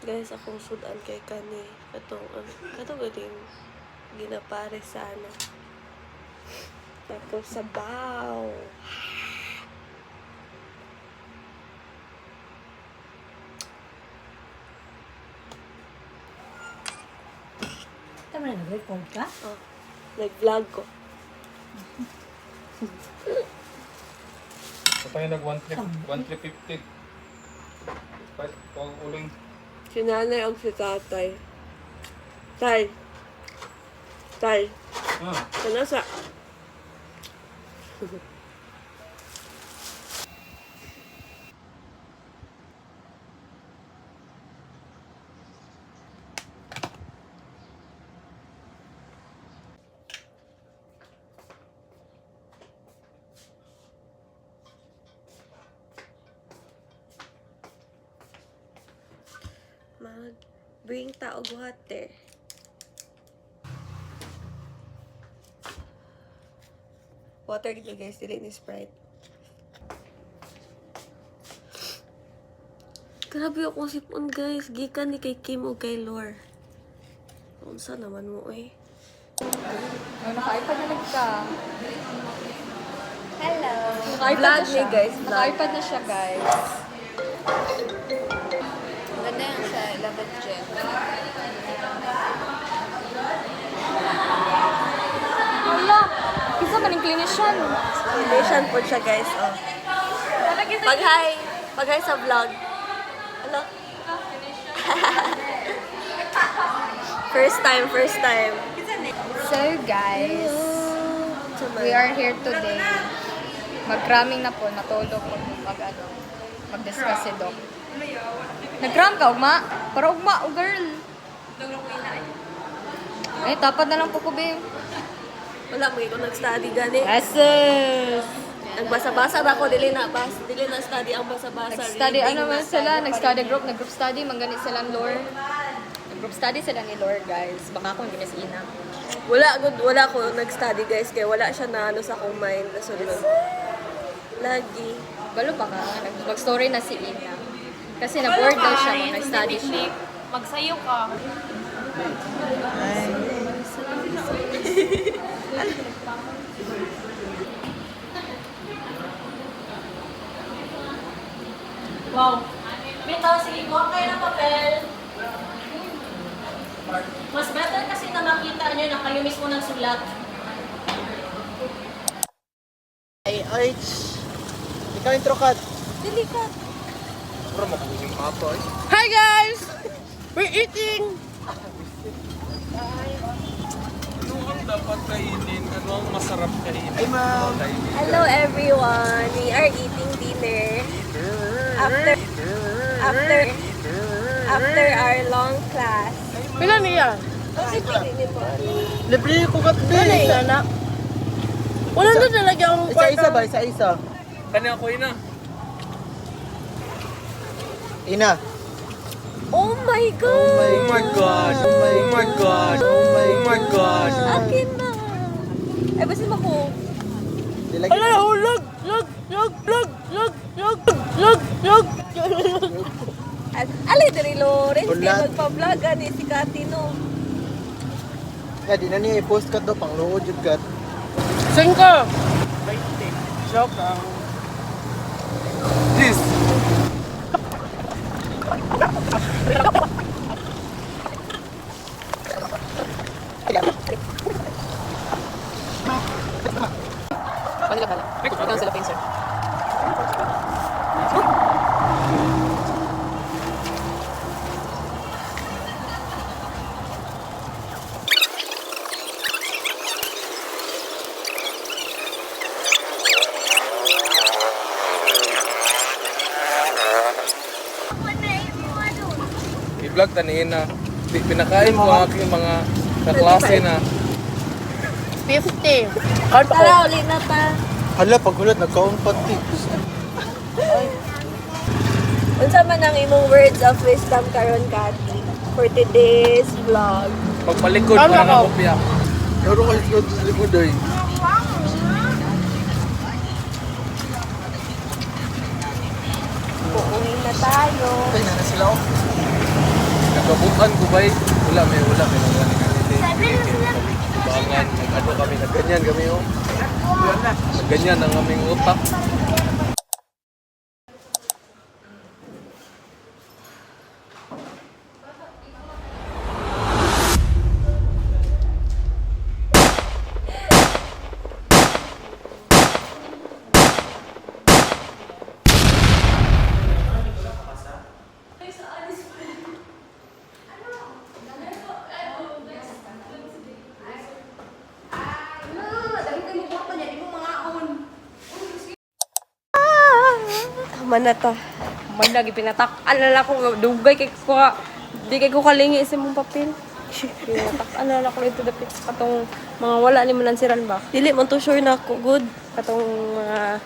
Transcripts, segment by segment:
Guys, akong sudan kay kani. Katong galing ginapare sana. Tapos sabaw. Tama na nag-record ka? Oh, nag-vlog ko. Kapag yung nag-1,350. Pag uling. Si nanay ang si tatay. Tay. Tay. Ah. Kanasa. Bring taog water. Water dito guys, dili ni Sprite. Grabe akong sipon guys. Gikan ni kay Kim o kay Lore. Unsa naman mo eh. Naka-iPad na ka. Hello. Naka-iPad Vlog na siya. ni guys. Vlog. Naka-iPad na siya, guys. Maganda yan siya. 11th gen. Wala. Isa man yung clinician. Foundation po siya guys. Oh. Pag-hi sa vlog. Hello? First time. So, guys, we are here today. Mag-cramming na po. Natulog po mag-discuss si Doc. Nag-cram ka, ugma? Para ugma, o girl. Eh, tapad na lang po ko, babe. Wala mo ikaw nag-study gani. Yes! Nagbasa-basa na ako, dili na study ang basa-basa. Nag-study, Reading ano man na sila? study. Nag-study group, nag-group study, mangganit silang lore. Nag-group study sila ni Lore, guys. Baka akong ginis ina. Wala ko nag-study guys, kaya wala siya na ano sa akong mind. Nasunod. Lagi. Balo pa ka, mag-story na si Ina. Kasi na-board daw siya, nag-study siya. Magsayo ka. Wow. Bitaw, sige, kuha kayo ng papel. Mas better kasi na makita niyo na kayo mismo nagsulat. Ay, ikaw intro cut. Dilikat. Puro makuha yung ato eh. Hi guys! We're eating! Ano ang dapat kainin? Ano ang masarap kainin? Ay, ma'am. Hello everyone! We are eating dinner. After our long class. Pila niya? Libre ko kat din. Sana. Wala na talaga akong Isa-isa ba? Isa-isa. Kanya ako ina. Ina. Oh my God! Oh my God! Oh my God! Oh my God! Akin na! Ay, basin mo ko. Dilagyan. hulog! Log! Alay, dali Lawrence. Di Ulat. magpa-vlog ni si Katino. Nga, di na niya i-post cut do. Pangluod yung cut. 5! 20. Joke lang. This! Panila pala. Ikaw sila pincer. I-vlog tanihin na. Pinakain ko ang aking mga kaklase na. 50. Hard Tara, uli na ta. Hala, paghulat, nagkaon pati. Unsa man ang imong words of wisdom karon Kati for today's vlog? Pagpalikod Ano para ako? na kopya. Pero kayo sa likod ay. Uuwi na tayo. Ay, nana sila oh. Kabukan ko ba wala may nangani kami. Bangan, nag-ano kami, nagganyan kami oh. Nagganyan ang aming utak. Manata. Man lagi pinatak. Alala ko dugay kay ko. Di kay ko kalingi sa mong papel. Pinatak. Alala ko ito dapat katong mga wala ni manansiran ba. Dili man to sure na ako good katong mga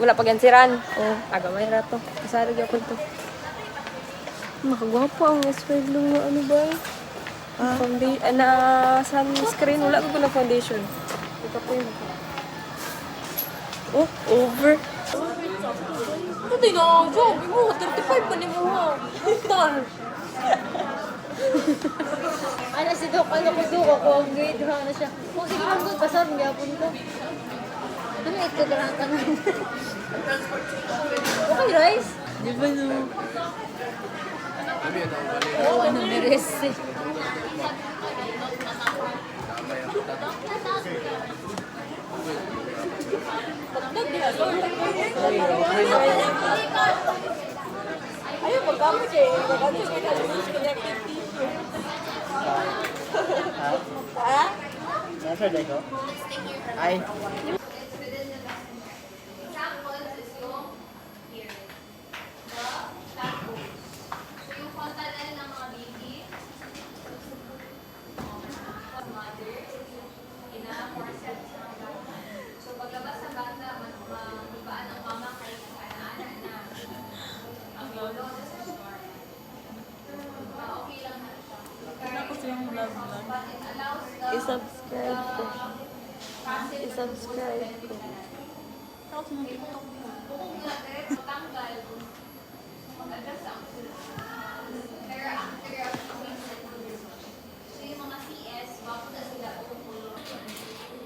wala pag ansiran. Oh, agamay ra to. Kasari gyud to. Makagwapo ang sweldo nga ano ba? Foundation na sunscreen wala ko na foundation. Ito po yun. Oh, over. Hindi na, sabi mo, 35 pa ni mo ha. Tal. Ano si Doc, ano ko Doc, ako ang grade na siya. Kung sige lang doon, pasar, hindi ako nito. Ano ito ka lang ka na? Okay, rice? Di ba no? Oo, ano bilis eh. Ayaw, magkamot eh. Magkamot eh. Connected tissue. Ha? Nasa dahil ko? Ay. I-subscribe ko. I-subscribe ko.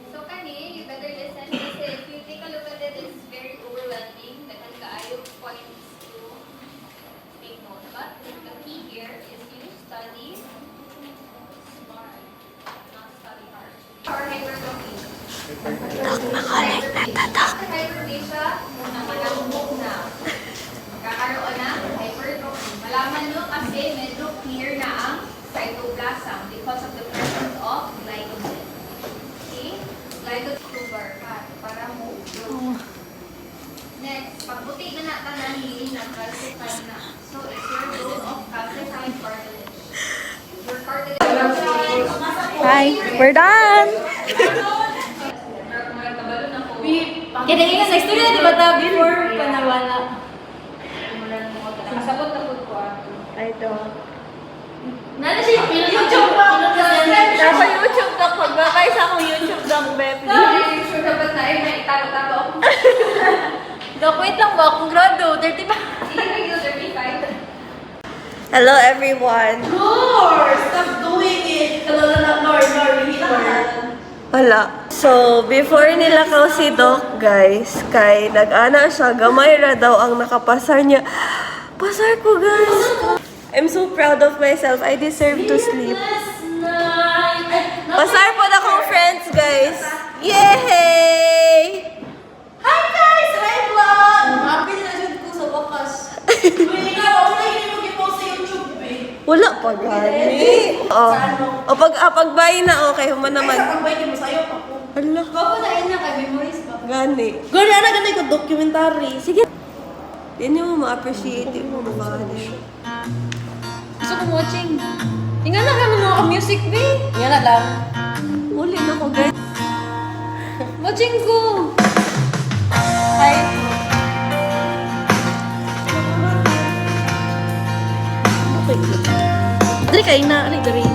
So kani, you better listen kasi if you take a look at it, it's very overwhelming. Dagan kaayo points to take note. But the key here is you study smart, not study hard. Or hypertrophy. Hypertrophy siya, muna malambog na. Magkakaroon ng hypertrophy. Malaman nyo kasi medyo clear na ang cytoplasm because of the presence of glycogen. Okay? Glycogen sugar para mo grow. Next, pagputi na natin ang liin na calcify na. So, it's your role of calcifying cartilage. Your cartilage. Hi, we're done! Kaya nga, na-story na diba ta before panawala? Sabot na food ko I don't. Nala siya YouTube ba? Nasa YouTube na pagbakay sa akong YouTube ng Bep. Sure dapat na may itago-tago ako. Dok, wait lang ba? Kung grado, 30 ba? Hindi na yung 35. Hello everyone! Nor! Stop doing it! Nor, Wala. So, before nila kao si Doc, guys, kay nag-ana siya, gamay ra daw ang nakapasar niya. Pasar ko, guys! I'm so proud of myself. I deserve to sleep. Pasar po na kong friends, guys! Yay! Hi guys! Hi vlog! Happy na dyan ko sa wakas. Hindi nga, ako na hindi mo gipost sa YouTube eh. Wala pa, gani. O, pag-buy na, okay, human naman. Tambay niyo mo sa'yo pa po. Hala, Bago na yun na kay memories pa. gani. Gani, ana ganay ko documentary. Sige. Hindi mo ma-appreciate mo, gani. Gusto kong watching. Tingnan na kami mga music be. Yan na lang. Uli na ko, guys. Watching ko. Hi. Dari kayo na. Ano dari?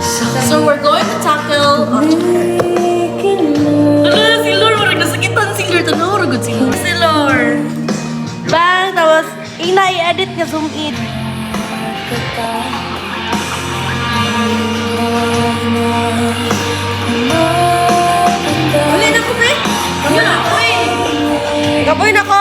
So we're going to tackle... si Lord, marag nasakitan si Lord. Ano, marag si Lord. Si Lord. Bang, tapos, i-edit nga zoom in. Huli na ko, pre. Huli na ko, eh. Kapoy na ko!